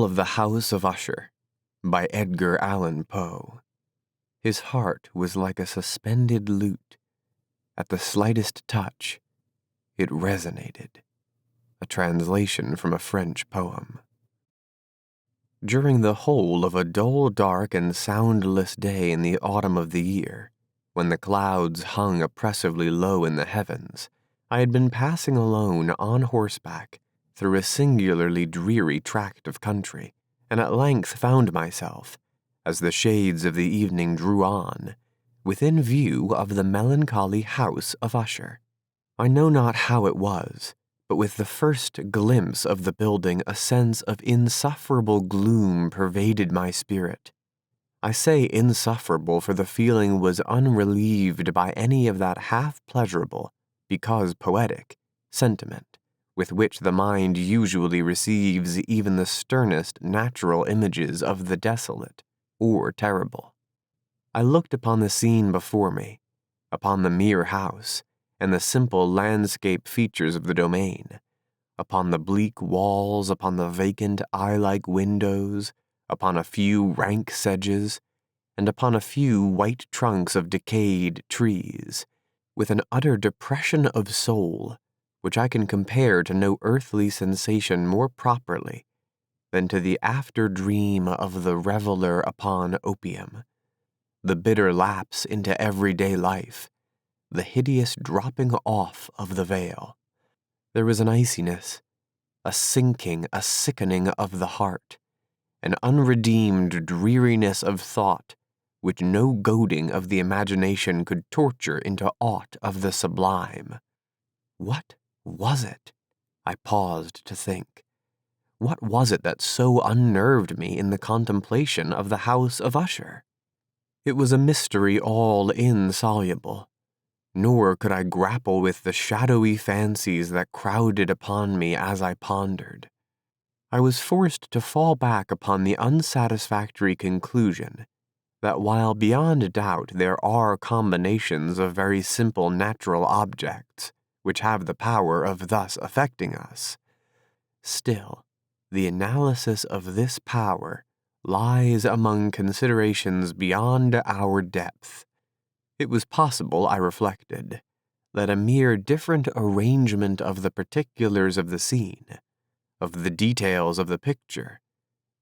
of the House of Usher by Edgar Allan Poe. His heart was like a suspended lute. At the slightest touch, it resonated. A translation from a French poem. During the whole of a dull, dark, and soundless day in the autumn of the year, when the clouds hung oppressively low in the heavens, I had been passing alone on horseback through a singularly dreary tract of country, and at length found myself, as the shades of the evening drew on, within view of the melancholy House of Usher. I know not how it was, but with the first glimpse of the building a sense of insufferable gloom pervaded my spirit. I say insufferable, for the feeling was unrelieved by any of that half-pleasurable, because poetic, sentiment with which the mind usually receives even the sternest natural images of the desolate or terrible. I looked upon the scene before me, upon the mere house, and the simple landscape features of the domain, upon the bleak walls, upon the vacant eye-like windows, upon a few rank sedges, and upon a few white trunks of decayed trees, with an utter depression of soul, which I can compare to no earthly sensation more properly than to the after-dream of the reveler upon opium, the bitter lapse into everyday life, the hideous dropping off of the veil. There was an iciness, a sinking, a sickening of the heart, an unredeemed dreariness of thought which no goading of the imagination could torture into aught of the sublime. What was it? I paused to think. What was it that so unnerved me in the contemplation of the House of Usher? It was a mystery all insoluble, nor could I grapple with the shadowy fancies that crowded upon me as I pondered. I was forced to fall back upon the unsatisfactory conclusion that while beyond doubt there are combinations of very simple natural objects which have the power of thus affecting us, still, the analysis of this power lies among considerations beyond our depth. It was possible, I reflected, that a mere different arrangement of the particulars of the scene, of the details of the picture,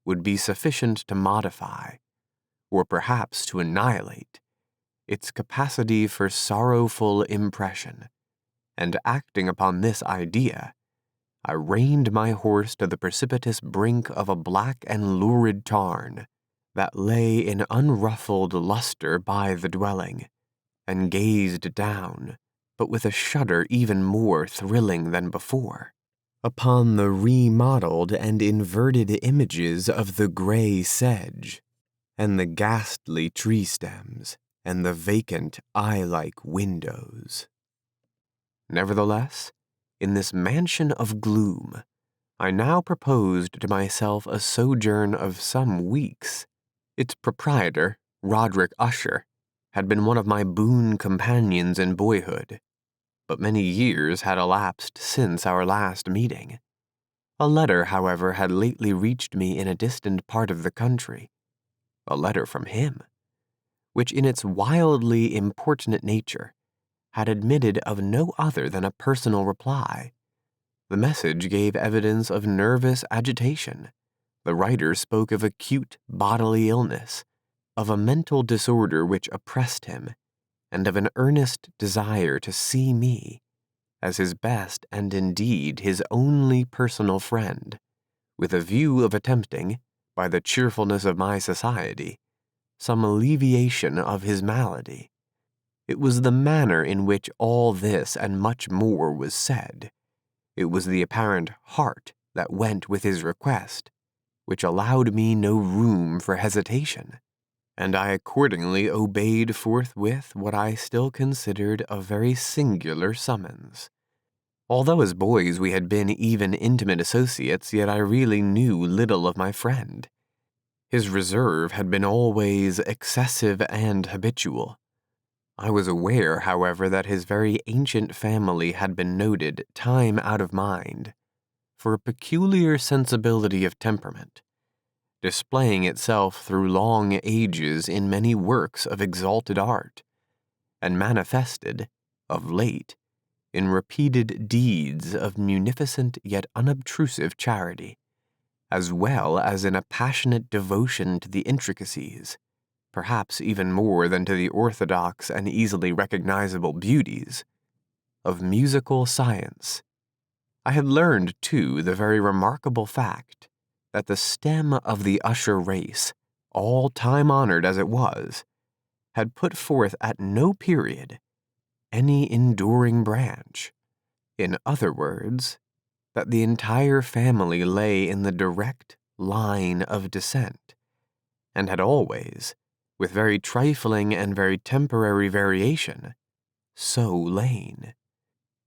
would be sufficient to modify, or perhaps to annihilate, its capacity for sorrowful impression, and acting upon this idea, I reined my horse to the precipitous brink of a black and lurid tarn that lay in unruffled luster by the dwelling, and gazed down, but with a shudder even more thrilling than before, upon the remodeled and inverted images of the gray sedge, and the ghastly tree stems, and the vacant eye-like windows. Nevertheless, in this mansion of gloom, I now proposed to myself a sojourn of some weeks. Its proprietor, Roderick Usher, had been one of my boon companions in boyhood, but many years had elapsed since our last meeting. A letter, however, had lately reached me in a distant part of the country, a letter from him, which in its wildly importunate nature had admitted of no other than a personal reply. The message gave evidence of nervous agitation. The writer spoke of acute bodily illness, of a mental disorder which oppressed him, and of an earnest desire to see me, as his best and indeed his only personal friend, with a view of attempting, by the cheerfulness of my society, some alleviation of his malady. It was the manner in which all this and much more was said. It was the apparent heart that went with his request, which allowed me no room for hesitation, and I accordingly obeyed forthwith what I still considered a very singular summons. Although as boys we had been even intimate associates, yet I really knew little of my friend. His reserve had been always excessive and habitual. I was aware, however, that his very ancient family had been noted, time out of mind, for a peculiar sensibility of temperament, displaying itself through long ages in many works of exalted art, and manifested, of late, in repeated deeds of munificent yet unobtrusive charity, as well as in a passionate devotion to the intricacies, perhaps even more than to the orthodox and easily recognizable beauties, of musical science. I had learned, too, the very remarkable fact that the stem of the Usher race, all time-honored as it was, had put forth at no period any enduring branch. In other words, that the entire family lay in the direct line of descent, and had always, with very trifling and very temporary variation, so lain.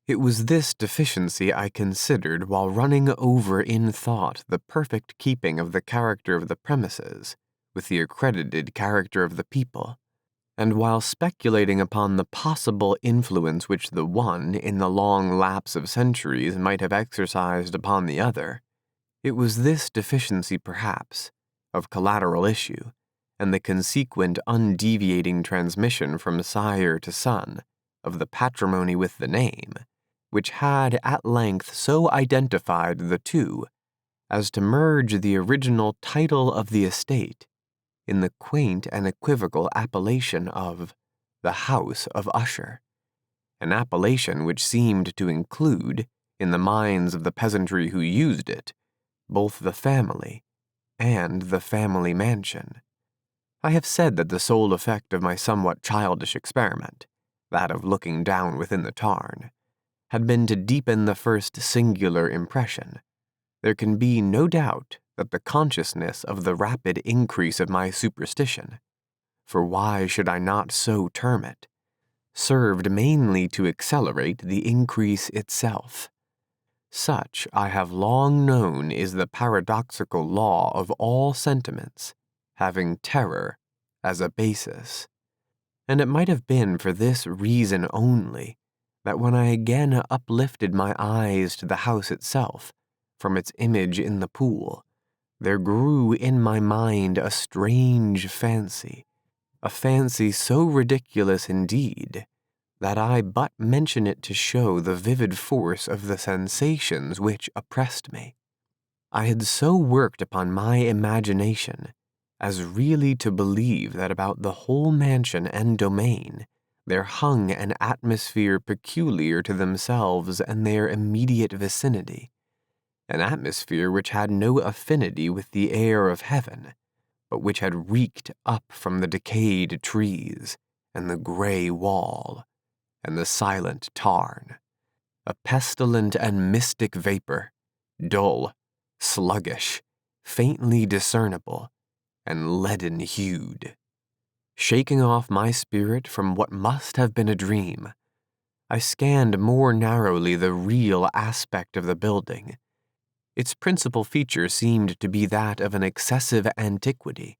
It was this deficiency I considered while running over in thought the perfect keeping of the character of the premises with the accredited character of the people, and while speculating upon the possible influence which the one, in the long lapse of centuries, might have exercised upon the other. It was this deficiency, perhaps, of collateral issue, and the consequent undeviating transmission from sire to son of the patrimony with the name, which had at length so identified the two as to merge the original title of the estate in the quaint and equivocal appellation of the House of Usher, an appellation which seemed to include, in the minds of the peasantry who used it, both the family and the family mansion. I have said that the sole effect of my somewhat childish experiment, that of looking down within the tarn, had been to deepen the first singular impression. There can be no doubt that the consciousness of the rapid increase of my superstition, for why should I not so term it, served mainly to accelerate the increase itself. Such, I have long known, is the paradoxical law of all sentiments, having terror as a basis. And it might have been for this reason only that when I again uplifted my eyes to the house itself from its image in the pool, there grew in my mind a strange fancy, a fancy so ridiculous indeed that I but mention it to show the vivid force of the sensations which oppressed me. I had so worked upon my imagination as really to believe that about the whole mansion and domain there hung an atmosphere peculiar to themselves and their immediate vicinity, an atmosphere which had no affinity with the air of heaven, but which had reeked up from the decayed trees and the gray wall and the silent tarn, a pestilent and mystic vapor, dull, sluggish, faintly discernible, and leaden-hued. Shaking off my spirit from what must have been a dream, I scanned more narrowly the real aspect of the building. Its principal feature seemed to be that of an excessive antiquity.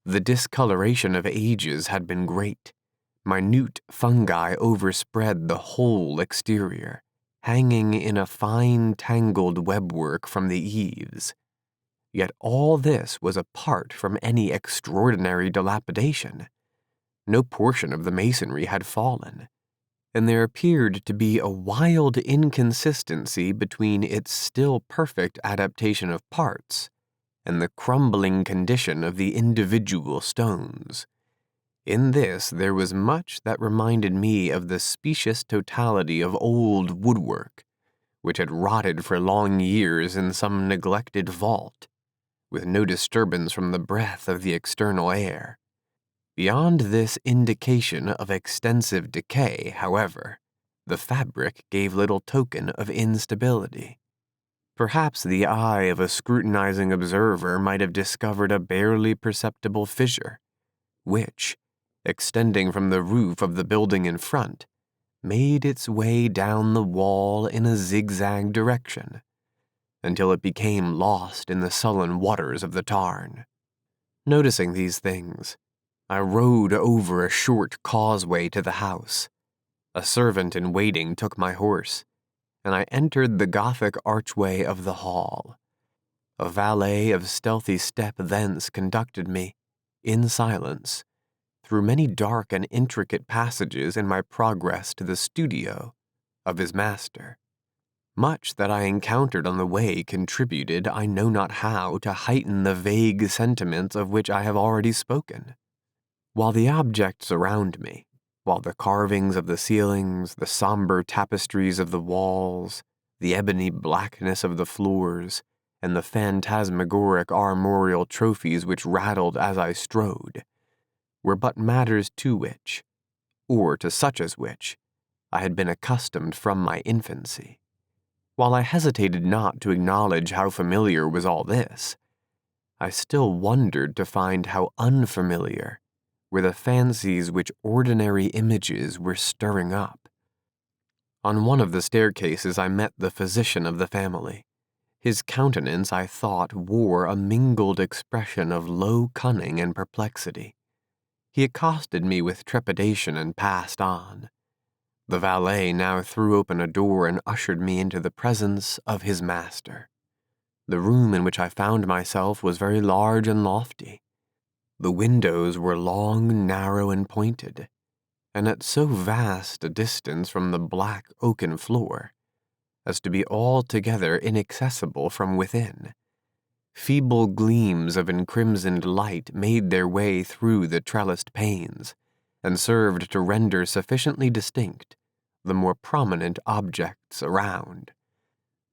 The discoloration of ages had been great. Minute fungi overspread the whole exterior, hanging in a fine tangled webwork from the eaves. Yet all this was apart from any extraordinary dilapidation. No portion of the masonry had fallen, and there appeared to be a wild inconsistency between its still perfect adaptation of parts and the crumbling condition of the individual stones. In this there was much that reminded me of the specious totality of old woodwork, which had rotted for long years in some neglected vault, with no disturbance from the breath of the external air. Beyond this indication of extensive decay, however, the fabric gave little token of instability. Perhaps the eye of a scrutinizing observer might have discovered a barely perceptible fissure, which, extending from the roof of the building in front, made its way down the wall in a zigzag direction, until it became lost in the sullen waters of the tarn. Noticing these things, I rode over a short causeway to the house. A servant in waiting took my horse, and I entered the Gothic archway of the hall. A valet of stealthy step thence conducted me, in silence, through many dark and intricate passages in my progress to the studio of his master. Much that I encountered on the way contributed, I know not how, to heighten the vague sentiments of which I have already spoken. While the objects around me, while the carvings of the ceilings, the somber tapestries of the walls, the ebony blackness of the floors, and the phantasmagoric armorial trophies which rattled as I strode, were but matters to which, or to such as which, I had been accustomed from my infancy. While I hesitated not to acknowledge how familiar was all this, I still wondered to find how unfamiliar were the fancies which ordinary images were stirring up. On one of the staircases I met the physician of the family. His countenance, I thought, wore a mingled expression of low cunning and perplexity. He accosted me with trepidation and passed on. The valet now threw open a door and ushered me into the presence of his master. The room in which I found myself was very large and lofty. The windows were long, narrow, and pointed, and at so vast a distance from the black oaken floor as to be altogether inaccessible from within. Feeble gleams of encrimsoned light made their way through the trellised panes, and served to render sufficiently distinct the more prominent objects around.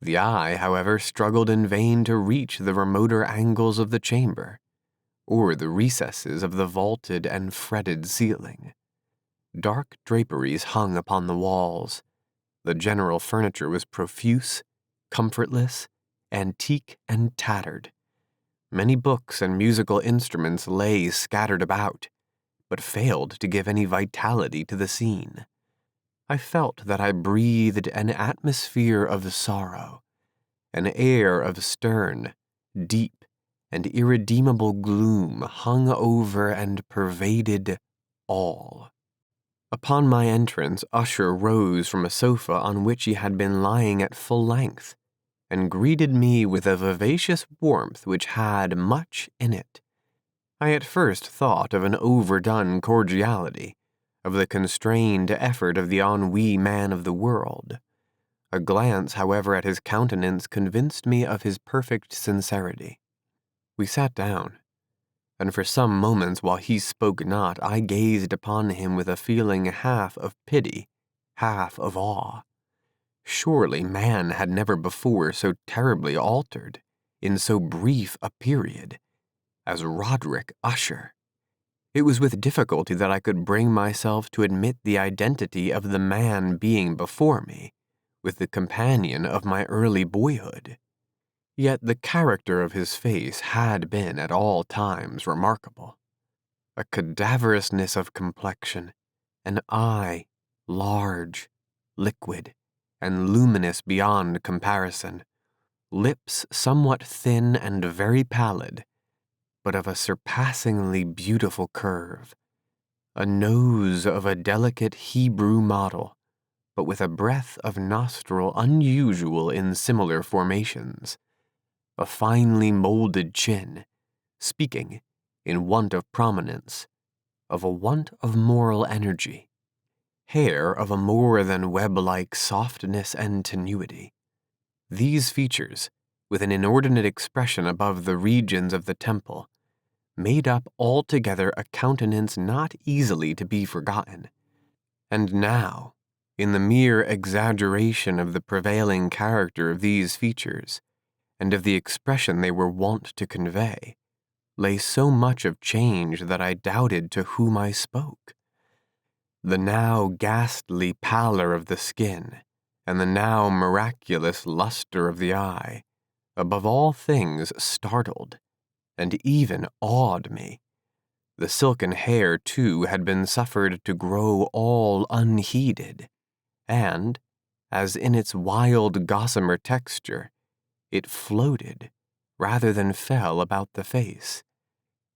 The eye, however, struggled in vain to reach the remoter angles of the chamber, or the recesses of the vaulted and fretted ceiling. Dark draperies hung upon the walls. The general furniture was profuse, comfortless, antique, and tattered. Many books and musical instruments lay scattered about, but failed to give any vitality to the scene. I felt that I breathed an atmosphere of sorrow, an air of stern, deep, and irredeemable gloom hung over and pervaded all. Upon my entrance, Usher rose from a sofa on which he had been lying at full length, and greeted me with a vivacious warmth which had much in it. I at first thought of an overdone cordiality, of the constrained effort of the ennui man of the world. A glance, however, at his countenance convinced me of his perfect sincerity. We sat down, and for some moments while he spoke not, I gazed upon him with a feeling half of pity, half of awe. Surely man had never before so terribly altered, in so brief a period, as Roderick Usher. It was with difficulty that I could bring myself to admit the identity of the man being before me with the companion of my early boyhood. Yet the character of his face had been at all times remarkable. A cadaverousness of complexion, an eye large, liquid, and luminous beyond comparison, lips somewhat thin and very pallid, but of a surpassingly beautiful curve, a nose of a delicate Hebrew model, but with a breadth of nostril unusual in similar formations, a finely molded chin, speaking, in want of prominence, of a want of moral energy, hair of a more than web-like softness and tenuity. These features, with an inordinate expression above the regions of the temple, made up altogether a countenance not easily to be forgotten. And now, in the mere exaggeration of the prevailing character of these features, and of the expression they were wont to convey, lay so much of change that I doubted to whom I spoke. The now ghastly pallor of the skin, and the now miraculous luster of the eye, above all things startled, and even awed me. The silken hair, too, had been suffered to grow all unheeded, and, as in its wild gossamer texture, it floated rather than fell about the face.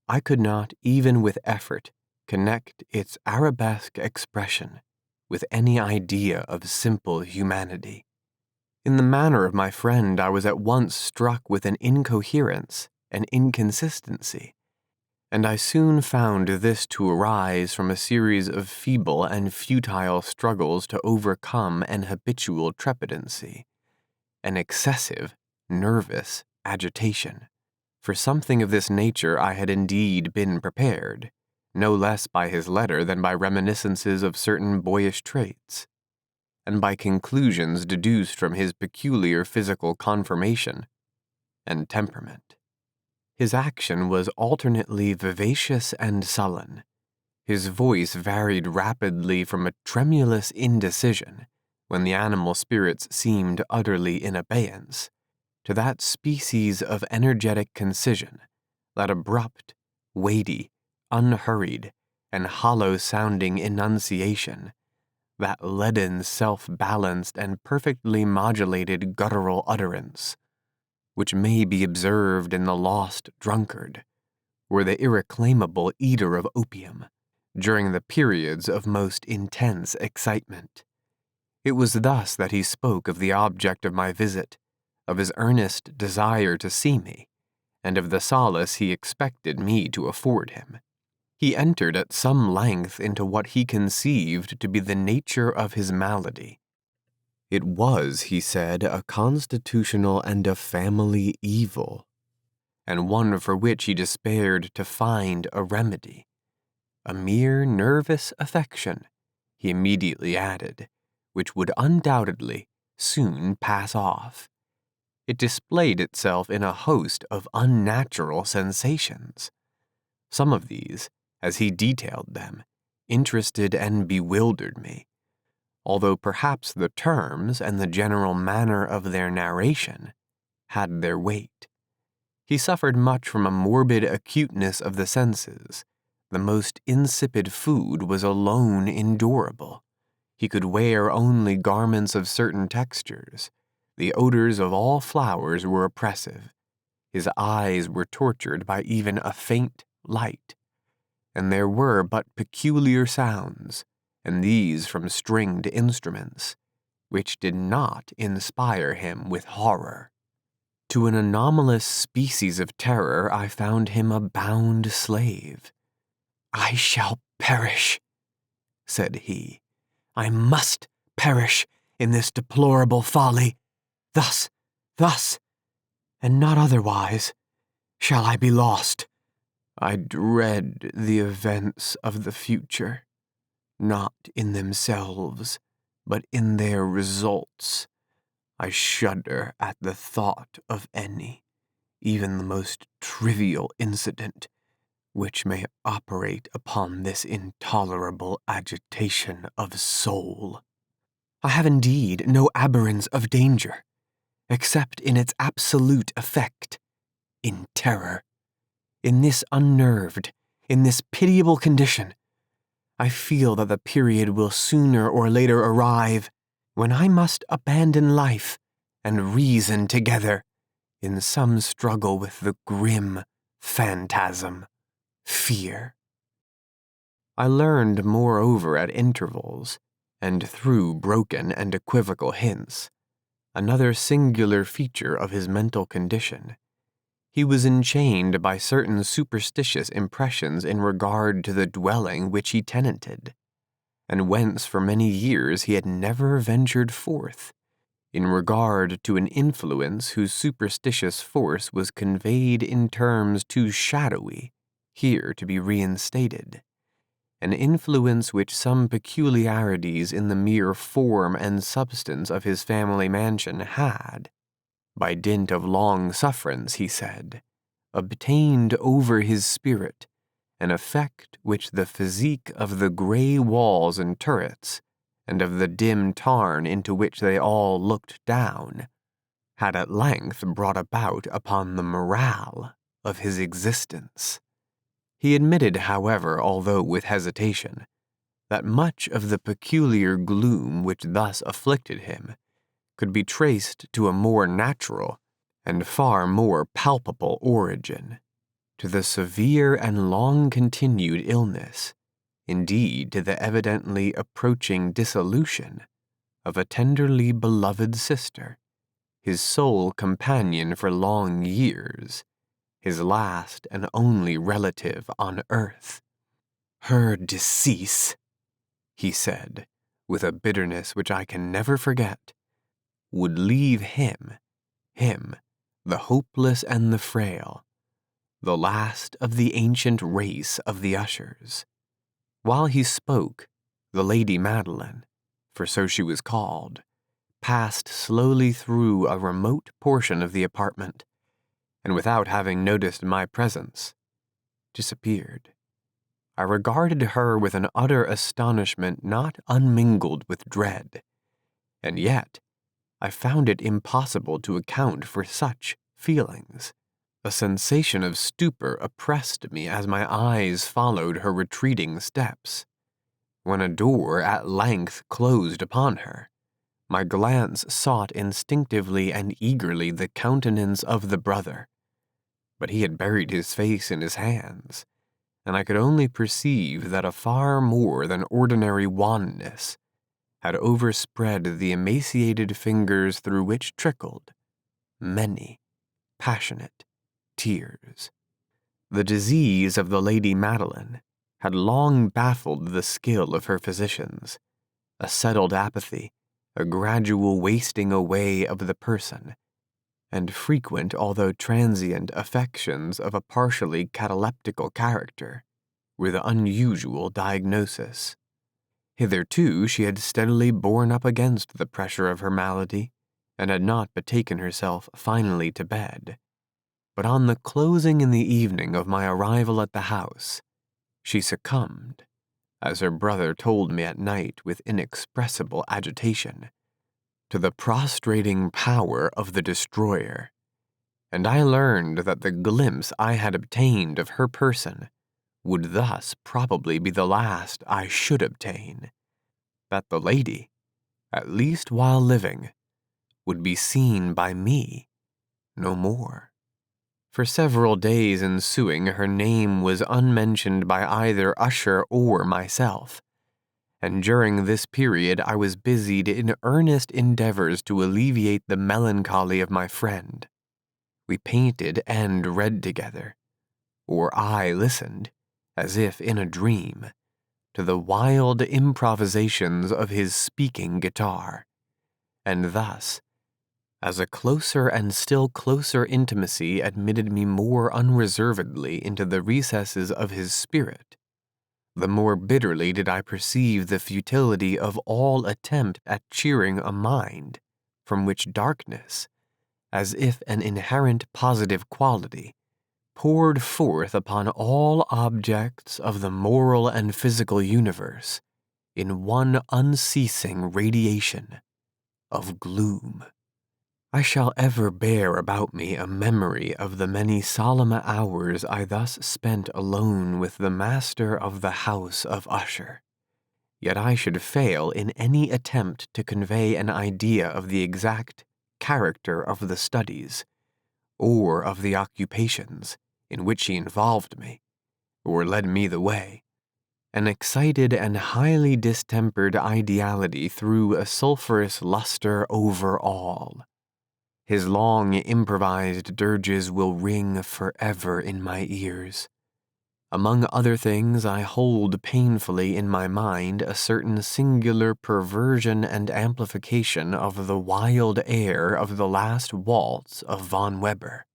I could not, even with effort, connect its arabesque expression with any idea of simple humanity. In the manner of my friend, I was at once struck with an incoherence, an inconsistency, and I soon found this to arise from a series of feeble and futile struggles to overcome an habitual trepidancy, an excessive, nervous agitation. For something of this nature I had indeed been prepared, no less by his letter than by reminiscences of certain boyish traits, and by conclusions deduced from his peculiar physical conformation and temperament. His action was alternately vivacious and sullen. His voice varied rapidly from a tremulous indecision, when the animal spirits seemed utterly in abeyance, to that species of energetic concision, that abrupt, weighty, unhurried, and hollow-sounding enunciation, that leaden, self-balanced, and perfectly modulated guttural utterance, which may be observed in the lost drunkard, or the irreclaimable eater of opium, during the periods of most intense excitement. It was thus that he spoke of the object of my visit, of his earnest desire to see me, and of the solace he expected me to afford him. He entered at some length into what he conceived to be the nature of his malady. It was, he said, a constitutional and a family evil, and one for which he despaired to find a remedy. A mere nervous affection, he immediately added, which would undoubtedly soon pass off. It displayed itself in a host of unnatural sensations. Some of these, as he detailed them, interested and bewildered me, although perhaps the terms and the general manner of their narration had their weight. He suffered much from a morbid acuteness of the senses. The most insipid food was alone endurable. He could wear only garments of certain textures. The odors of all flowers were oppressive. His eyes were tortured by even a faint light, and there were but peculiar sounds, and these from stringed instruments, which did not inspire him with horror. To an anomalous species of terror I found him a bound slave. "I shall perish," said he. "I must perish in this deplorable folly. Thus, and not otherwise, shall I be lost. I dread the events of the future, not in themselves, but in their results. I shudder at the thought of any, even the most trivial incident, which may operate upon this intolerable agitation of soul. I have indeed no abhorrence of danger, except in its absolute effect, in terror. In this unnerved, in this pitiable condition, I feel that the period will sooner or later arrive when I must abandon life and reason together in some struggle with the grim phantasm, fear." I learned, moreover, at intervals, and through broken and equivocal hints, another singular feature of his mental condition. He was enchained by certain superstitious impressions in regard to the dwelling which he tenanted, and whence for many years he had never ventured forth, in regard to an influence whose superstitious force was conveyed in terms too shadowy here to be reinstated, an influence which some peculiarities in the mere form and substance of his family mansion had, by dint of long sufferance, he said, obtained over his spirit, an effect which the physique of the gray walls and turrets, and of the dim tarn into which they all looked down, had at length brought about upon the morale of his existence. He admitted, however, although with hesitation, that much of the peculiar gloom which thus afflicted him could be traced to a more natural and far more palpable origin, to the severe and long-continued illness, indeed to the evidently approaching dissolution, of a tenderly beloved sister, his sole companion for long years, his last and only relative on earth. "Her decease," he said, with a bitterness which I can never forget, "would leave him, the hopeless and the frail, the last of the ancient race of the Ushers." While he spoke, the Lady Madeline, for so she was called, passed slowly through a remote portion of the apartment, and without having noticed my presence, disappeared. I regarded her with an utter astonishment not unmingled with dread, and yet I found it impossible to account for such feelings. A sensation of stupor oppressed me as my eyes followed her retreating steps. When a door at length closed upon her, my glance sought instinctively and eagerly the countenance of the brother, but he had buried his face in his hands, and I could only perceive that a far more than ordinary wanness had overspread the emaciated fingers through which trickled many passionate tears. The disease of the Lady Madeline had long baffled the skill of her physicians. A settled apathy, a gradual wasting away of the person, and frequent although transient affections of a partially cataleptical character were the unusual diagnosis. Hitherto she had steadily borne up against the pressure of her malady, and had not betaken herself finally to bed. But on the closing in the evening of my arrival at the house, she succumbed, as her brother told me at night with inexpressible agitation, to the prostrating power of the destroyer, and I learned that the glimpse I had obtained of her person would thus probably be the last I should obtain, that the lady, at least while living, would be seen by me no more. For several days ensuing, her name was unmentioned by either Usher or myself, and during this period I was busied in earnest endeavors to alleviate the melancholy of my friend. We painted and read together, or I listened, as if in a dream, to the wild improvisations of his speaking guitar, and thus, as a closer and still closer intimacy admitted me more unreservedly into the recesses of his spirit, the more bitterly did I perceive the futility of all attempt at cheering a mind from which darkness, as if an inherent positive quality, poured forth upon all objects of the moral and physical universe in one unceasing radiation of gloom. I shall ever bear about me a memory of the many solemn hours I thus spent alone with the master of the House of Usher. Yet I should fail in any attempt to convey an idea of the exact character of the studies, or of the occupations in which he involved me, or led me the way. An excited and highly distempered ideality threw a sulphurous luster over all. His long improvised dirges will ring forever in my ears. Among other things, I hold painfully in my mind a certain singular perversion and amplification of the wild air of the last waltz of von Weber.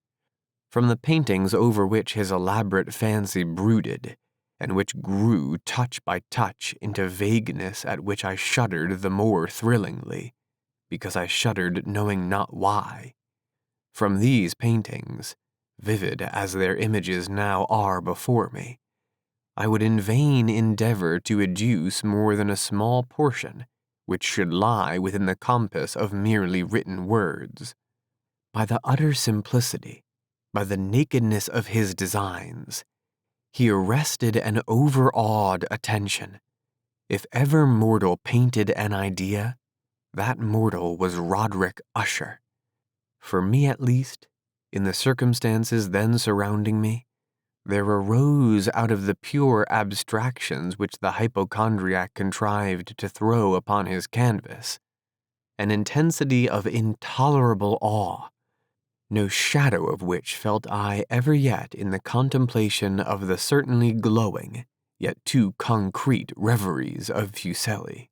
From the paintings over which his elaborate fancy brooded, and which grew touch by touch into vagueness at which I shuddered the more thrillingly, because I shuddered knowing not why. From these paintings, vivid as their images now are before me, I would in vain endeavor to adduce more than a small portion which should lie within the compass of merely written words. By the utter simplicity, by the nakedness of his designs, he arrested and overawed attention. If ever mortal painted an idea, that mortal was Roderick Usher. For me at least, in the circumstances then surrounding me, there arose out of the pure abstractions which the hypochondriac contrived to throw upon his canvas an intensity of intolerable awe, no shadow of which felt I ever yet in the contemplation of the certainly glowing, yet too concrete reveries of Fuseli.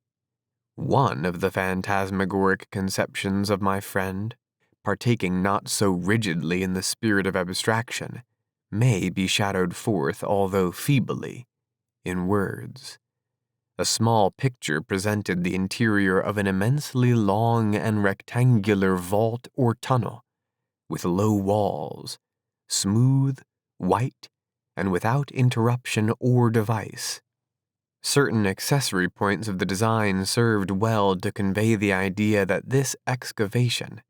One of the phantasmagoric conceptions of my friend, partaking not so rigidly in the spirit of abstraction, may be shadowed forth, although feebly, in words. A small picture presented the interior of an immensely long and rectangular vault or tunnel, with low walls, smooth, white, and without interruption or device. Certain accessory points of the design served well to convey the idea that this excavation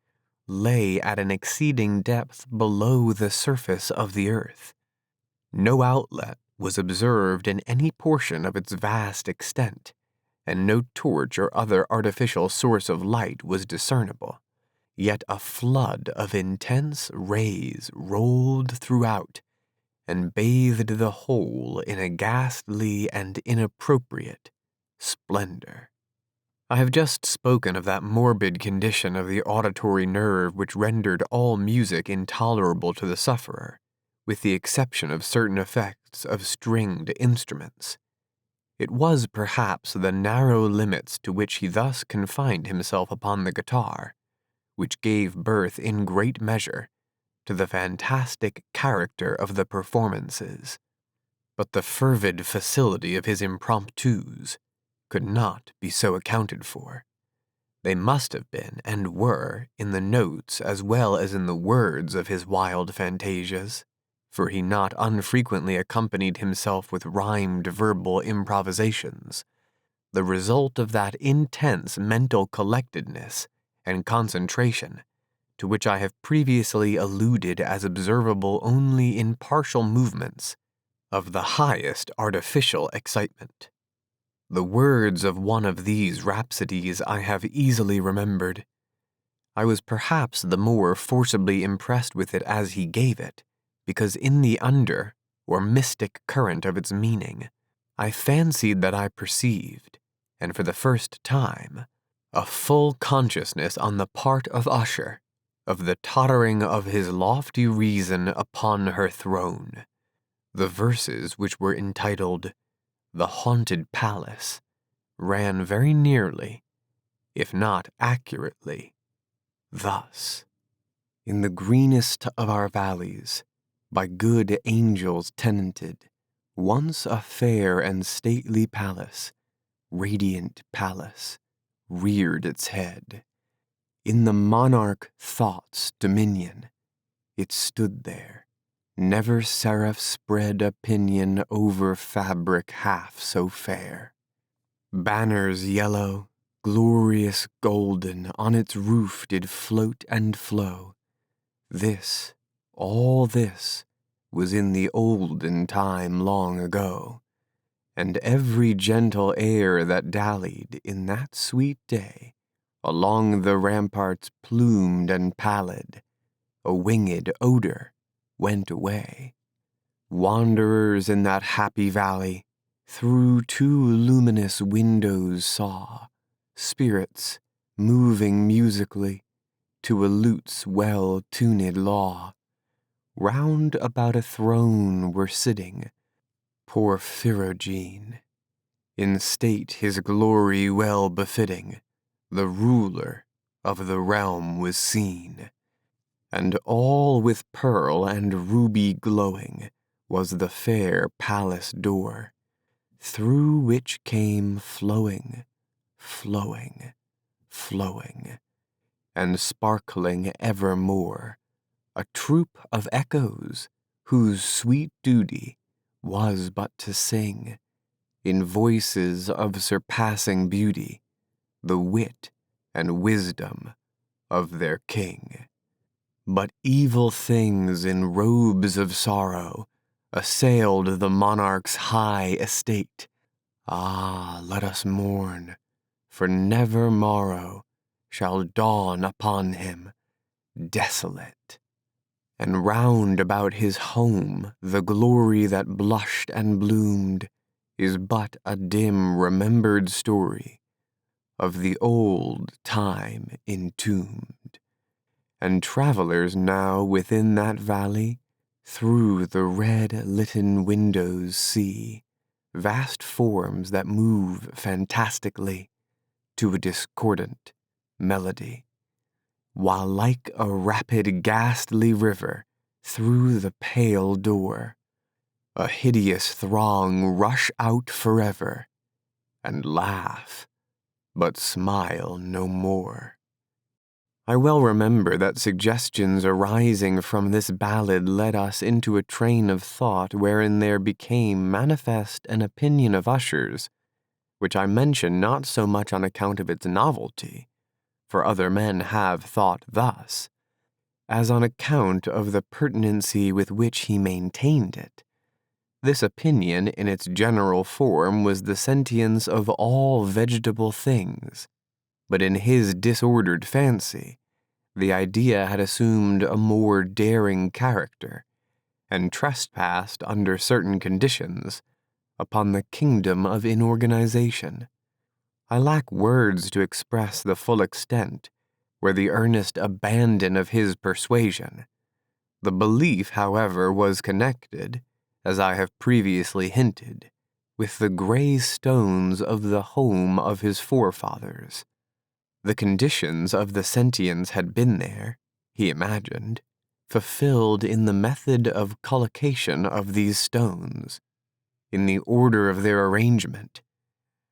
lay at an exceeding depth below the surface of the earth. No outlet was observed in any portion of its vast extent, and no torch or other artificial source of light was discernible. Yet a flood of intense rays rolled throughout, and bathed the whole in a ghastly and inappropriate splendor. I have just spoken of that morbid condition of the auditory nerve which rendered all music intolerable to the sufferer, with the exception of certain effects of stringed instruments. It was perhaps the narrow limits to which he thus confined himself upon the guitar, which gave birth in great measure to the fantastic character of the performances. But the fervid facility of his impromptus could not be so accounted for. They must have been and were in the notes as well as in the words of his wild fantasias, for he not unfrequently accompanied himself with rhymed verbal improvisations, the result of that intense mental collectedness and concentration to which I have previously alluded as observable only in partial movements of the highest artificial excitement. The words of one of these rhapsodies I have easily remembered. I was perhaps the more forcibly impressed with it as he gave it, because in the under, or mystic current of its meaning, I fancied that I perceived, and for the first time, a full consciousness on the part of Usher of the tottering of his lofty reason upon her throne. The verses, which were entitled "The Haunted Palace," ran very nearly, if not accurately, thus: In the greenest of our valleys, by good angels tenanted, once a fair and stately palace, radiant palace, reared its head. In the monarch Thought's dominion, it stood there. Never seraph spread a pinion over fabric half so fair. Banners yellow, glorious golden, on its roof did float and flow. This, all this, was in the olden time long ago, and every gentle air that dallied in that sweet day along the ramparts plumed and pallid, a winged odor went away. Wanderers in that happy valley through two luminous windows saw spirits moving musically to a lute's well-tuned law. Round about a throne were sitting Porphyrogene, in state his glory well befitting. The ruler of the realm was seen, and all with pearl and ruby glowing was the fair palace door, through which came flowing, flowing, flowing, and sparkling evermore, a troop of echoes whose sweet duty was but to sing, in voices of surpassing beauty, the wit and wisdom of their king. But evil things in robes of sorrow assailed the monarch's high estate. Ah, let us mourn, for never morrow shall dawn upon him desolate. And round about his home the glory that blushed and bloomed is but a dim remembered story, of the old time entombed, and travelers now within that valley through the red-litten windows see vast forms that move fantastically to a discordant melody, while like a rapid ghastly river through the pale door, a hideous throng rush out forever and laugh, but smile no more. I well remember that suggestions arising from this ballad led us into a train of thought wherein there became manifest an opinion of Usher's, which I mention not so much on account of its novelty, for other men have thought thus, as on account of the pertinency with which he maintained it. This opinion in its general form was the sentience of all vegetable things, but in his disordered fancy, the idea had assumed a more daring character, and trespassed under certain conditions upon the kingdom of inorganization. I lack words to express the full extent, where the earnest abandon of his persuasion. The belief, however, was connected, as I have previously hinted, with the gray stones of the home of his forefathers. The conditions of the sentience had been there, he imagined, fulfilled in the method of collocation of these stones, in the order of their arrangement,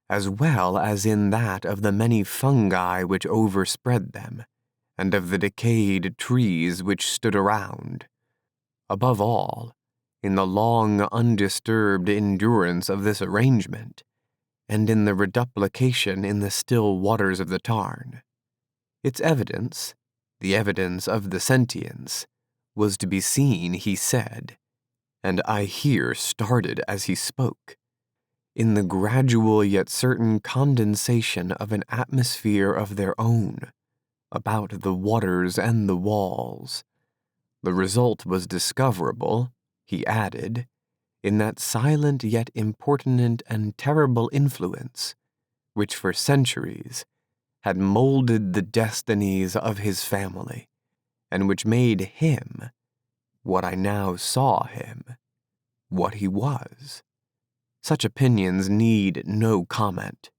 as well as in that of the many fungi which overspread them, and of the decayed trees which stood around. Above all, in the long undisturbed endurance of this arrangement, and in the reduplication in the still waters of the tarn. Its evidence, the evidence of the sentience, was to be seen, he said, and I here started as he spoke, in the gradual yet certain condensation of an atmosphere of their own, about the waters and the walls. The result was discoverable, he added, in that silent yet importunate and terrible influence, which for centuries had molded the destinies of his family, and which made him, what I now saw him, what he was. Such opinions need no comment,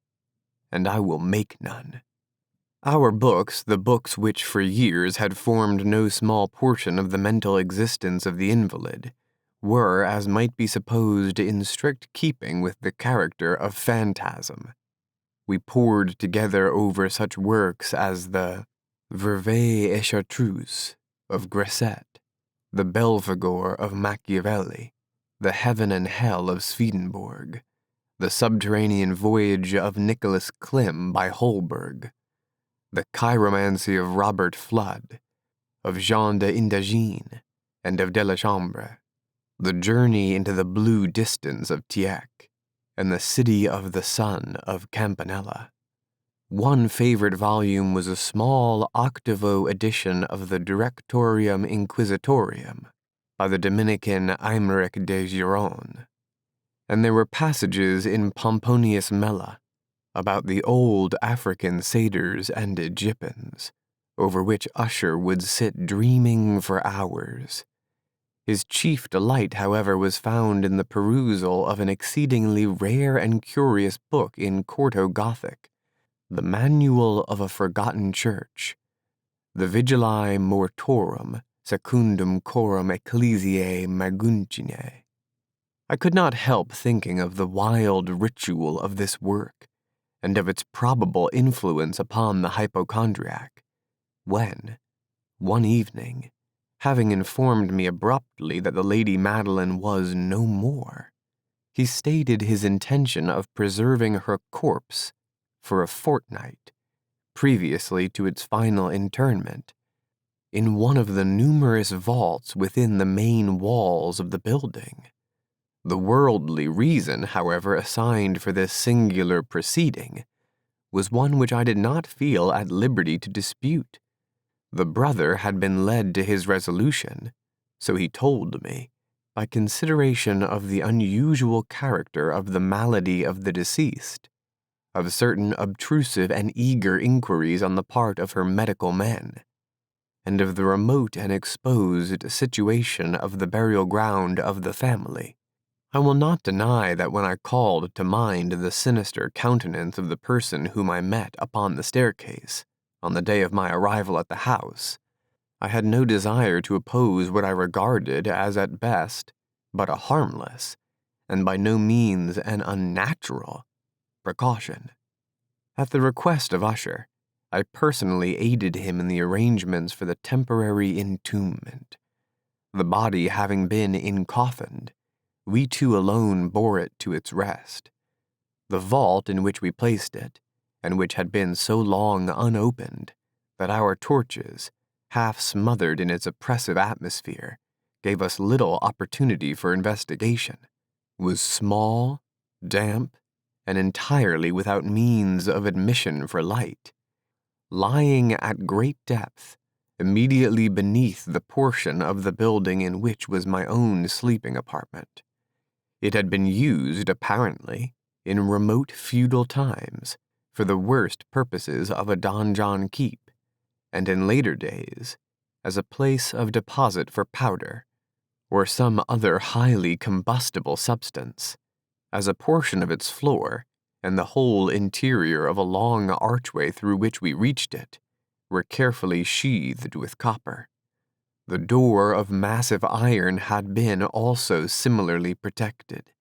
and I will make none. Our books, the books which for years had formed no small portion of the mental existence of the invalid, were, as might be supposed, in strict keeping with the character of phantasm. We pored together over such works as the Vervet et Chartreuse of Gresset, the Belphegor of Machiavelli, the Heaven and Hell of Swedenborg, the Subterranean Voyage of Nicholas Klim by Holberg, the Chiromancy of Robert Flood, of Jean de Indagine, and of Delechambre, the Journey into the Blue Distance of Tieck, and the City of the Sun of Campanella. One favorite volume was a small octavo edition of the Directorium Inquisitorium by the Dominican Aymeric de Giron, and there were passages in Pomponius Mela about the old African satyrs and Egyptians, over which Usher would sit dreaming for hours. His chief delight, however, was found in the perusal of an exceedingly rare and curious book in quarto Gothic, the Manual of a Forgotten Church, the Vigili Mortorum Secundum Coram Ecclesiae Maguncinae. I could not help thinking of the wild ritual of this work, and of its probable influence upon the hypochondriac, when, one evening, having informed me abruptly that the Lady Madeline was no more, he stated his intention of preserving her corpse for a fortnight, previously to its final interment, in one of the numerous vaults within the main walls of the building. The worldly reason, however, assigned for this singular proceeding was one which I did not feel at liberty to dispute. The brother had been led to his resolution, so he told me, by consideration of the unusual character of the malady of the deceased. of certain obtrusive and eager inquiries on the part of her medical men, and of the remote and exposed situation of the burial ground of the family. I will not deny that when I called to mind the sinister countenance of the person whom I met upon the staircase, on the day of my arrival at the house, I had no desire to oppose what I regarded as at best but a harmless, and by no means an unnatural, precaution. At the request of Usher, I personally aided him in the arrangements for the temporary entombment. The body having been encoffined, we two alone bore it to its rest. The vault in which we placed it, and which had been so long unopened that our torches, half smothered in its oppressive atmosphere, gave us little opportunity for investigation, was small, damp, and entirely without means of admission for light. Lying at great depth, immediately beneath the portion of the building in which was my own sleeping apartment. It had been used, apparently, in remote feudal times for the worst purposes of a donjon keep, and in later days as a place of deposit for powder, or some other highly combustible substance, as a portion of its floor and the whole interior of a long archway through which we reached it were carefully sheathed with copper. The door of massive iron had been also similarly protected.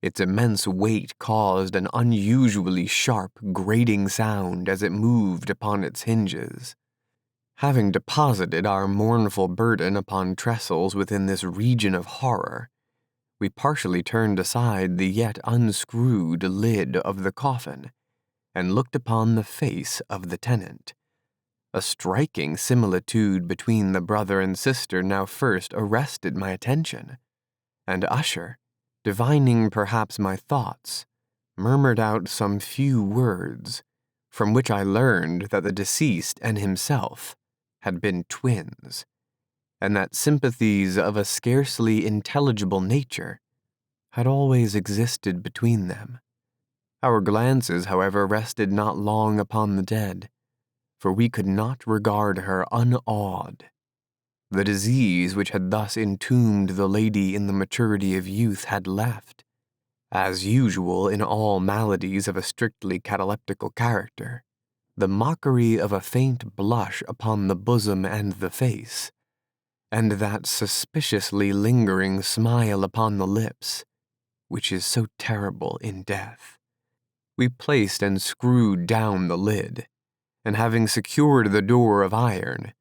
Its immense weight caused an unusually sharp, grating sound as it moved upon its hinges. Having deposited our mournful burden upon trestles within this region of horror, we partially turned aside the yet unscrewed lid of the coffin and looked upon the face of the tenant. A striking similitude between the brother and sister now first arrested my attention, and Usher, divining perhaps my thoughts, murmured out some few words, from which I learned that the deceased and himself had been twins, and that sympathies of a scarcely intelligible nature had always existed between them. Our glances, however, rested not long upon the dead, for we could not regard her unawed. The disease which had thus entombed the lady in the maturity of youth had left, as usual in all maladies of a strictly cataleptical character, the mockery of a faint blush upon the bosom and the face, and that suspiciously lingering smile upon the lips, which is so terrible in death. We placed and screwed down the lid, and having secured the door of iron,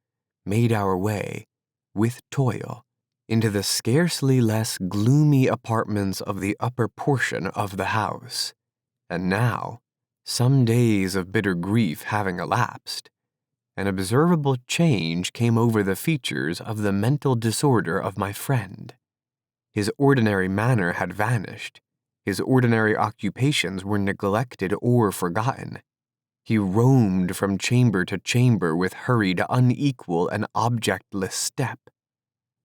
made our way, with toil, into the scarcely less gloomy apartments of the upper portion of the house. And now, some days of bitter grief having elapsed, an observable change came over the features of the mental disorder of my friend. His ordinary manner had vanished. His ordinary occupations were neglected or forgotten. He roamed from chamber to chamber with hurried, unequal, and objectless step.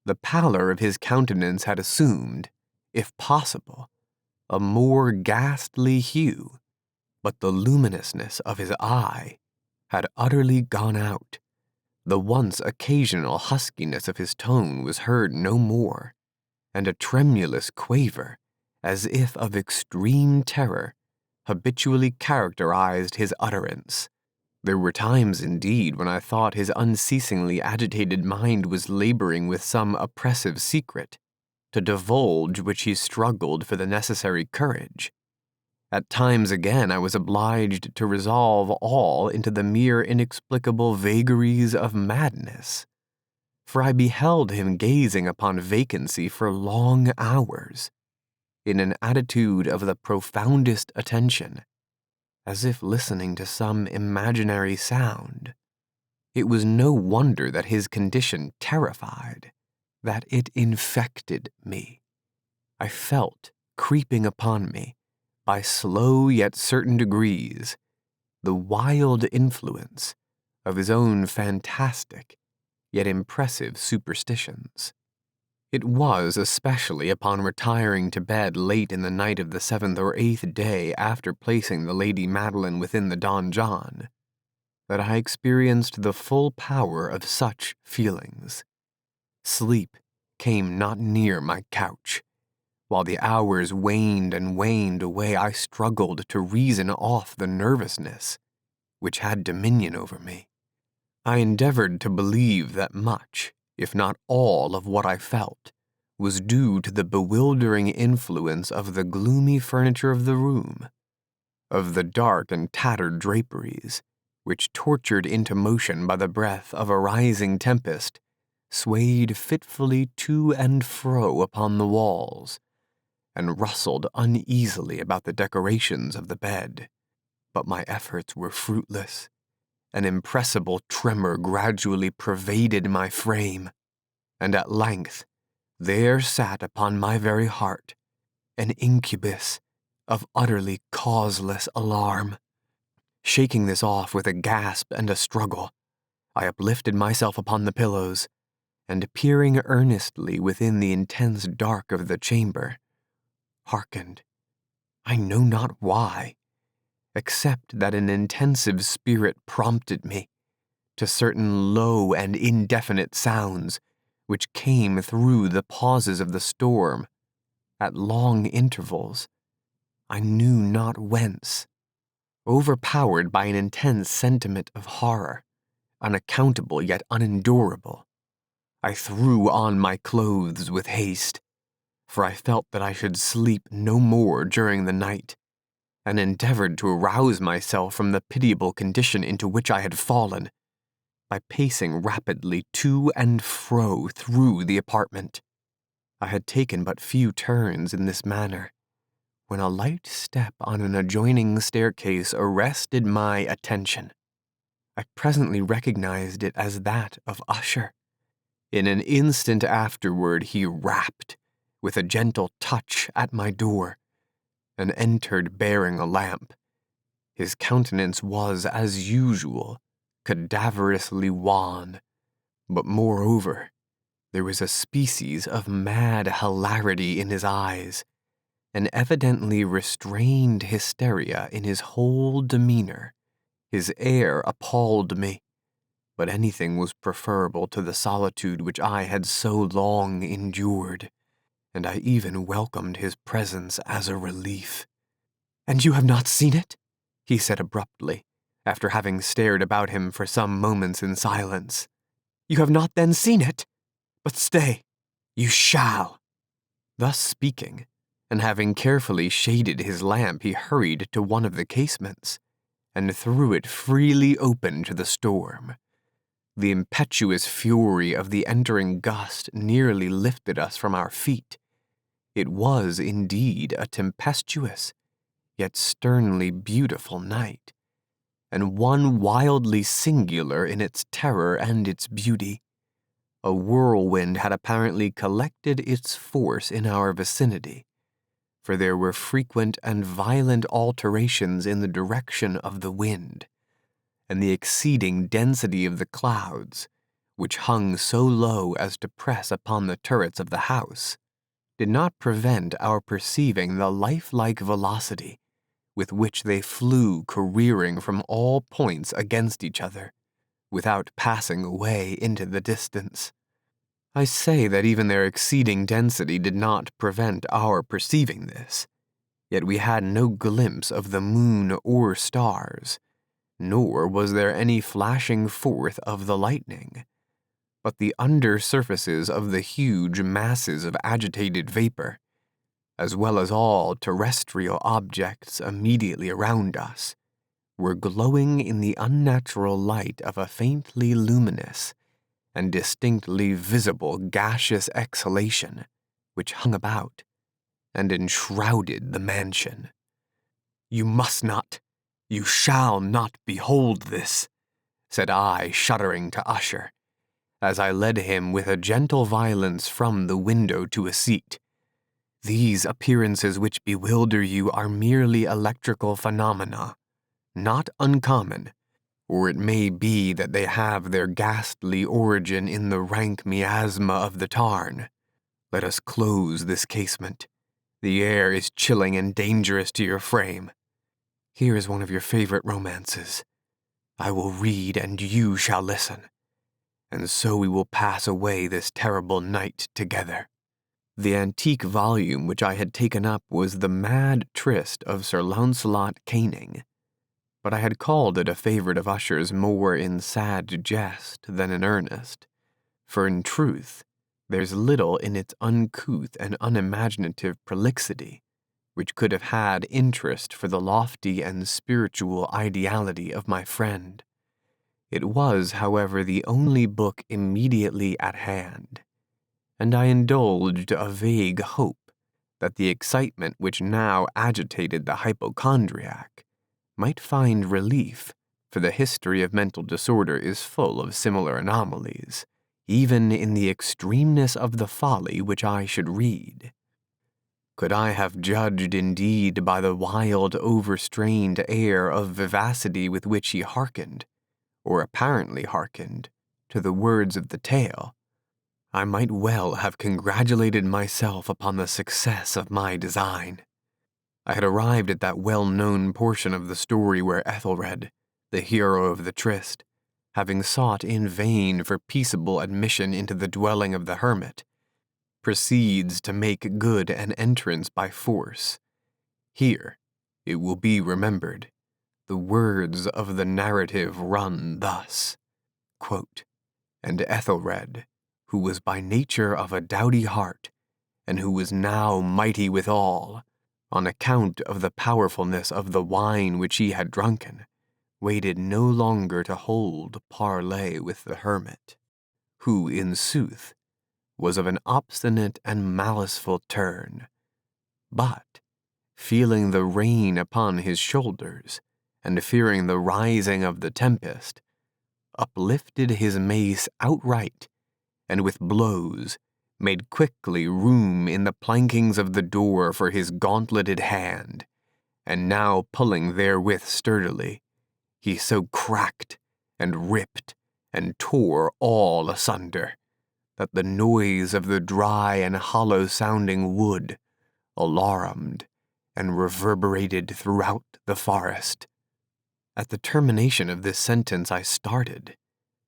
The pallor of his countenance had assumed, if possible, a more ghastly hue, but the luminousness of his eye had utterly gone out. The once occasional huskiness of his tone was heard no more, and a tremulous quaver, as if of extreme terror, habitually characterized his utterance. There were times, indeed, when I thought his unceasingly agitated mind was laboring with some oppressive secret, to divulge which he struggled for the necessary courage. At times again I was obliged to resolve all into the mere inexplicable vagaries of madness, for I beheld him gazing upon vacancy for long hours, in an attitude of the profoundest attention, as if listening to some imaginary sound. It was no wonder that his condition terrified, that it infected me. I felt, creeping upon me, by slow yet certain degrees, the wild influence of his own fantastic yet impressive superstitions. It was especially upon retiring to bed late in the night of the 7th or 8th day after placing the Lady Madeline within the donjon that I experienced the full power of such feelings. Sleep came not near my couch. While the hours waned and waned away, I struggled to reason off the nervousness which had dominion over me. I endeavored to believe that much, if not all, of what I felt was due to the bewildering influence of the gloomy furniture of the room, of the dark and tattered draperies, which, tortured into motion by the breath of a rising tempest, swayed fitfully to and fro upon the walls, and rustled uneasily about the decorations of the bed. But my efforts were fruitless. An impressible tremor gradually pervaded my frame, and at length there sat upon my very heart an incubus of utterly causeless alarm. Shaking this off with a gasp and a struggle, I uplifted myself upon the pillows, and peering earnestly within the intense dark of the chamber, hearkened, I know not why, except that an intensive spirit prompted me to certain low and indefinite sounds which came through the pauses of the storm at long intervals, I knew not whence. Overpowered by an intense sentiment of horror, unaccountable yet unendurable, I threw on my clothes with haste, for I felt that I should sleep no more during the night, and endeavored to arouse myself from the pitiable condition into which I had fallen by pacing rapidly to and fro through the apartment. I had taken but few turns in this manner when a light step on an adjoining staircase arrested my attention. I presently recognized it as that of Usher. In an instant afterward he rapped, with a gentle touch, at my door, and entered bearing a lamp. His countenance was, as usual, cadaverously wan, but moreover, there was a species of mad hilarity in his eyes, an evidently restrained hysteria in his whole demeanor. His air appalled me, but anything was preferable to the solitude which I had so long endured, and I even welcomed his presence as a relief. "And you have not seen it?" he said abruptly, after having stared about him for some moments in silence. "You have not then seen it? But stay, you shall." Thus speaking, and having carefully shaded his lamp, he hurried to one of the casements, and threw it freely open to the storm. The impetuous fury of the entering gust nearly lifted us from our feet. It was indeed a tempestuous, yet sternly beautiful night, and one wildly singular in its terror and its beauty. A whirlwind had apparently collected its force in our vicinity, for there were frequent and violent alterations in the direction of the wind, and the exceeding density of the clouds, which hung so low as to press upon the turrets of the house, did not prevent our perceiving the lifelike velocity with which they flew careering from all points against each other, without passing away into the distance. I say that even their exceeding density did not prevent our perceiving this, yet we had no glimpse of the moon or stars, nor was there any flashing forth of the lightning, but the under surfaces of the huge masses of agitated vapor, as well as all terrestrial objects immediately around us, were glowing in the unnatural light of a faintly luminous and distinctly visible gaseous exhalation which hung about and enshrouded the mansion. "You must not, you shall not behold this," said I, shuddering to Usher, as I led him with a gentle violence from the window to a seat. "These appearances which bewilder you are merely electrical phenomena, not uncommon, or it may be that they have their ghastly origin in the rank miasma of the tarn. Let us close this casement. The air is chilling and dangerous to your frame. Here is one of your favorite romances. I will read and you shall listen, and so we will pass away this terrible night together." The antique volume which I had taken up was The Mad Tryst of Sir Launcelot Caning, but I had called it a favorite of Usher's more in sad jest than in earnest, for in truth there's little in its uncouth and unimaginative prolixity which could have had interest for the lofty and spiritual ideality of my friend. It was, however, the only book immediately at hand, and I indulged a vague hope that the excitement which now agitated the hypochondriac might find relief, for the history of mental disorder is full of similar anomalies, even in the extremeness of the folly which I should read. Could I have judged indeed by the wild, overstrained air of vivacity with which he hearkened, or apparently hearkened, to the words of the tale, I might well have congratulated myself upon the success of my design. I had arrived at that well-known portion of the story where Ethelred, the hero of the tryst, having sought in vain for peaceable admission into the dwelling of the hermit, proceeds to make good an entrance by force. Here, it will be remembered, the words of the narrative run thus, quote, "And Ethelred, who was by nature of a doughty heart, and who was now mighty withal, on account of the powerfulness of the wine which he had drunken, waited no longer to hold parley with the hermit, who, in sooth, was of an obstinate and maliceful turn, but, feeling the rain upon his shoulders, and fearing the rising of the tempest, uplifted his mace outright, and with blows made quickly room in the plankings of the door for his gauntleted hand, and now pulling therewith sturdily, he so cracked and ripped and tore all asunder, that the noise of the dry and hollow-sounding wood alarumed and reverberated throughout the forest." At the termination of this sentence I started,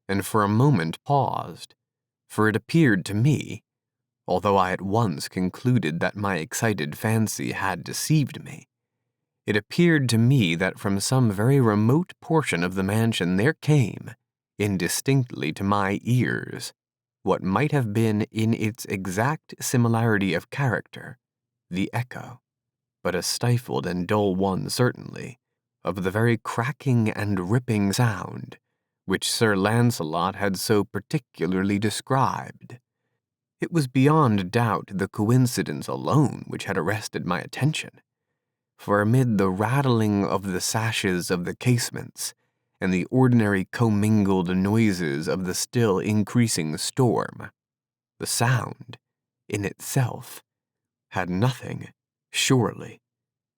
and for a moment paused, for it appeared to me, although I at once concluded that my excited fancy had deceived me, it appeared to me that from some very remote portion of the mansion there came, indistinctly to my ears, what might have been in its exact similarity of character, the echo, but a stifled and dull one certainly, of the very cracking and ripping sound which Sir Lancelot had so particularly described. It was beyond doubt the coincidence alone which had arrested my attention, for amid the rattling of the sashes of the casements and the ordinary commingled noises of the still increasing storm, the sound, in itself, had nothing, surely,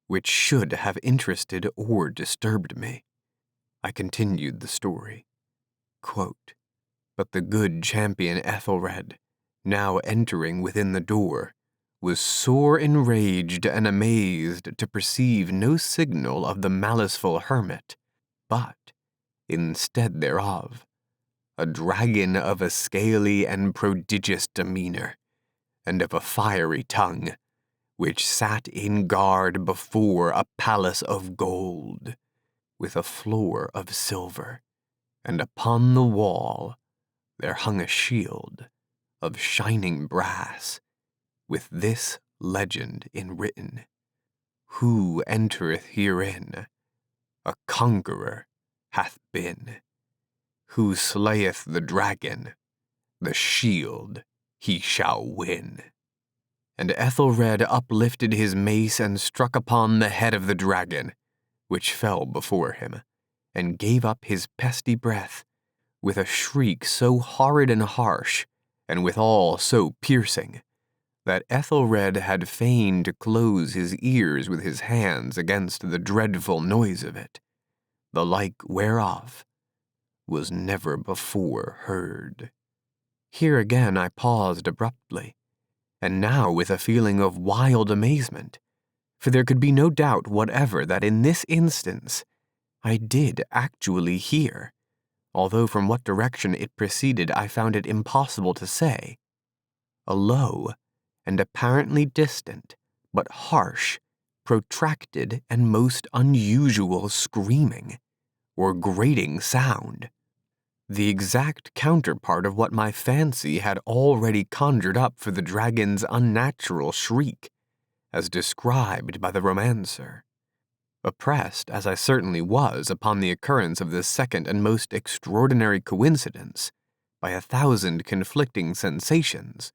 which should have interested or disturbed me. I continued the story. Quote, "But the good champion Ethelred, now entering within the door, was sore enraged and amazed to perceive no signal of the maliceful hermit, but, instead thereof, a dragon of a scaly and prodigious demeanor, and of a fiery tongue, which sat in guard before a palace of gold, with a floor of silver, and upon the wall there hung a shield of shining brass, with this legend enwritten, 'Who entereth herein, a conqueror hath been. Who slayeth the dragon, the shield he shall win.' And Ethelred uplifted his mace and struck upon the head of the dragon, which fell before him, and gave up his pesty breath, with a shriek so horrid and harsh, and withal so piercing, that Ethelred had fain to close his ears with his hands against the dreadful noise of it, the like whereof was never before heard." Here again I paused abruptly, and now with a feeling of wild amazement, for there could be no doubt whatever that in this instance I did actually hear, although from what direction it proceeded I found it impossible to say, a low and apparently distant, but harsh, protracted, and most unusual screaming or grating sound, the exact counterpart of what my fancy had already conjured up for the dragon's unnatural shriek, as described by the romancer. Oppressed, as I certainly was upon the occurrence of this second and most extraordinary coincidence, by 1,000 conflicting sensations,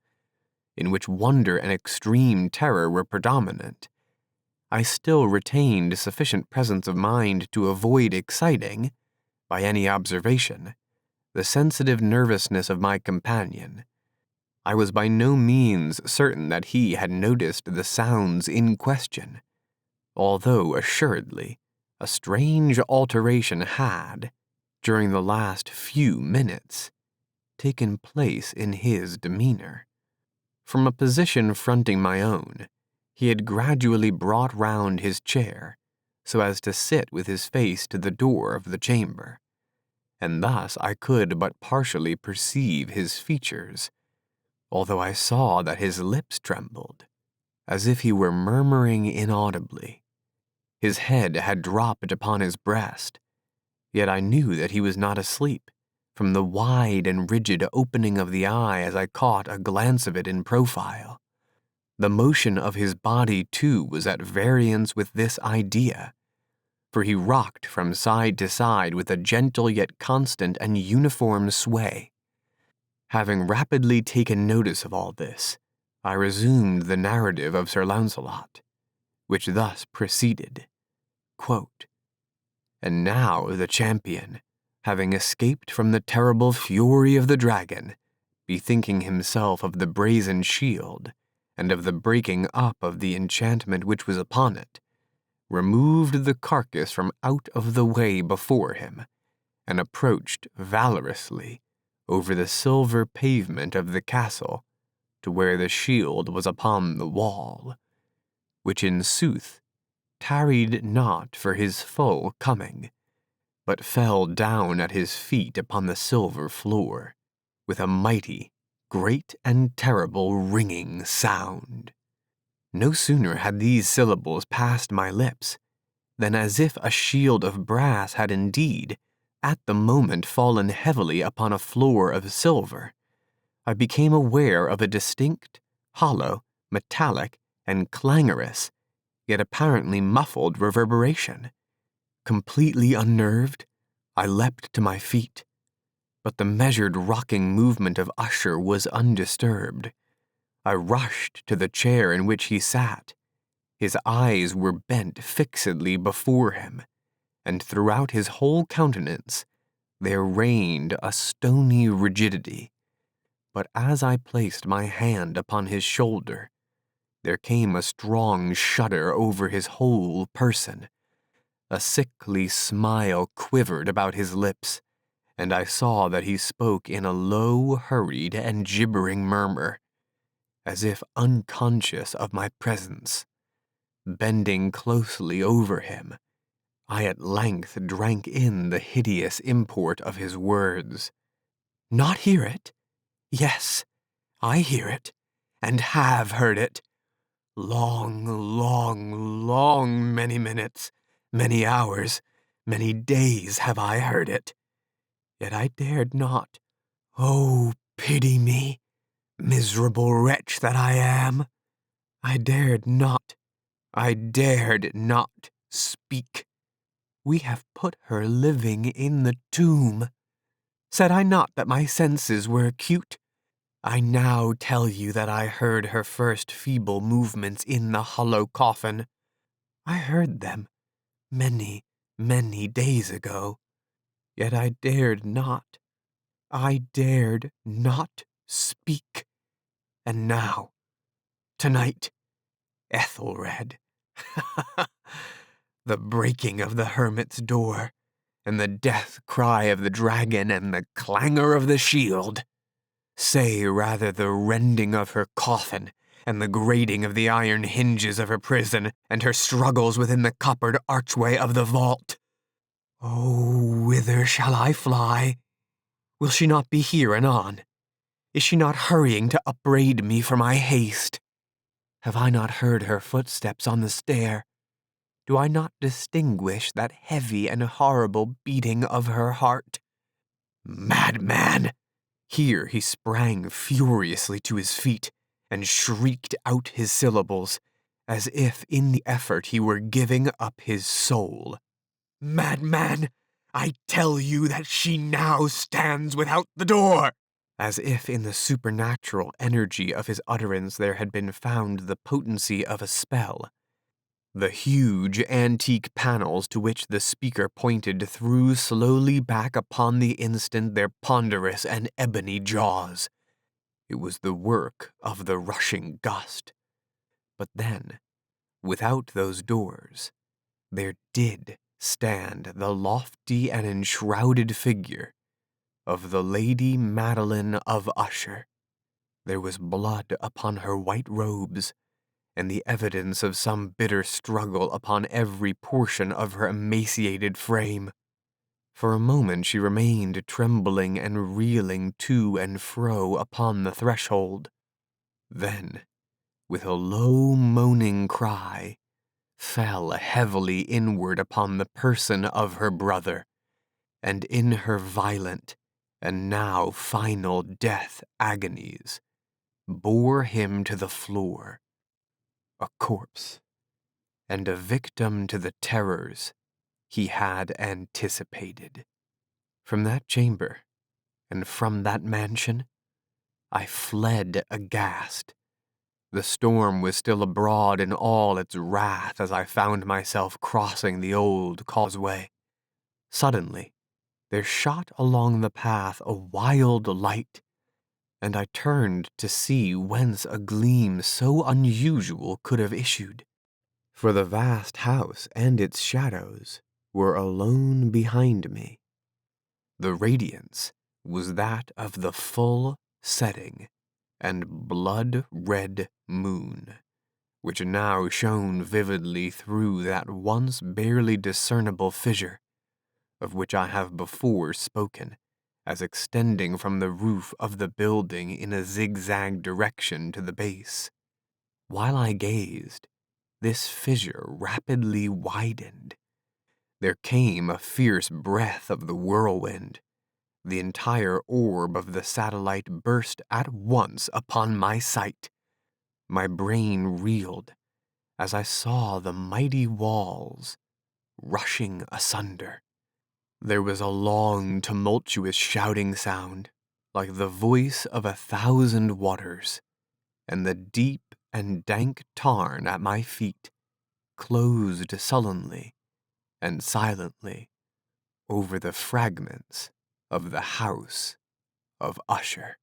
in which wonder and extreme terror were predominant, I still retained sufficient presence of mind to avoid exciting, by any observation, the sensitive nervousness of my companion. I was by no means certain that he had noticed the sounds in question, although assuredly a strange alteration had, during the last few minutes, taken place in his demeanor. From a position fronting my own, he had gradually brought round his chair so as to sit with his face to the door of the chamber, and thus I could but partially perceive his features, although I saw that his lips trembled, as if he were murmuring inaudibly. His head had dropped upon his breast, yet I knew that he was not asleep, from the wide and rigid opening of the eye as I caught a glance of it in profile. The motion of his body, too, was at variance with this idea, for he rocked from side to side with a gentle yet constant and uniform sway. Having rapidly taken notice of all this, I resumed the narrative of Sir Launcelot, which thus proceeded, quote, "And now the champion, having escaped from the terrible fury of the dragon, bethinking himself of the brazen shield, and of the breaking up of the enchantment which was upon it, removed the carcass from out of the way before him, and approached valorously over the silver pavement of the castle to where the shield was upon the wall, which in sooth tarried not for his full coming, but fell down at his feet upon the silver floor, with a mighty, great and terrible ringing sound. No sooner had these syllables passed my lips, than as if a shield of brass had indeed, at the moment fallen heavily upon a floor of silver, I became aware of a distinct, hollow, metallic, and clangorous, yet apparently muffled reverberation. Completely unnerved, I leapt to my feet, but the measured rocking movement of Usher was undisturbed. I rushed to the chair in which he sat. His eyes were bent fixedly before him, and throughout his whole countenance there reigned a stony rigidity. But as I placed my hand upon his shoulder, there came a strong shudder over his whole person. A sickly smile quivered about his lips, and I saw that he spoke in a low, hurried, and gibbering murmur, as if unconscious of my presence. Bending closely over him, I at length drank in the hideous import of his words. Not hear it? Yes, I hear it, and have heard it. Long, many minutes, many hours, many days have I heard it. Yet I dared not. Oh, pity me, miserable wretch that I am. I dared not speak. We have put her living in the tomb. Said I not that my senses were acute? I now tell you that I heard her first feeble movements in the hollow coffin. I heard them many, many days ago. Yet I dared not speak. And now, tonight, Ethelred, the breaking of the hermit's door, and the death cry of the dragon, and the clangor of the shield, say rather the rending of her coffin, and the grating of the iron hinges of her prison, and her struggles within the coppered archway of the vault. Oh, whither shall I fly? Will she not be here anon? Is she not hurrying to upbraid me for my haste? Have I not heard her footsteps on the stair? Do I not distinguish that heavy and horrible beating of her heart? Madman! Here he sprang furiously to his feet and shrieked out his syllables, as if in the effort he were giving up his soul. Madman! I tell you that she now stands without the door! As if in the supernatural energy of his utterance there had been found the potency of a spell. The huge antique panels to which the speaker pointed threw slowly back upon the instant their ponderous and ebony jaws. It was the work of the rushing gust. But then, without those doors, there did stand the lofty and enshrouded figure of the Lady Madeline of Usher. There was blood upon her white robes, and the evidence of some bitter struggle upon every portion of her emaciated frame. For a moment she remained trembling and reeling to and fro upon the threshold. Then, with a low moaning cry, fell heavily inward upon the person of her brother, and in her violent and now final death agonies, bore him to the floor, a corpse, and a victim to the terrors he had anticipated. From that chamber, and from that mansion, I fled aghast. The storm was still abroad in all its wrath as I found myself crossing the old causeway. Suddenly, there shot along the path a wild light, and I turned to see whence a gleam so unusual could have issued. For the vast house and its shadows were alone behind me. The radiance was that of the full setting and blood-red moon, which now shone vividly through that once barely discernible fissure, of which I have before spoken, as extending from the roof of the building in a zigzag direction to the base. While I gazed, this fissure rapidly widened. There came a fierce breath of the whirlwind. The entire orb of the satellite burst at once upon my sight. My brain reeled as I saw the mighty walls rushing asunder. There was a long, tumultuous shouting sound, like the voice of 1,000 waters, and the deep and dank tarn at my feet closed sullenly and silently over the fragments of the House of Usher.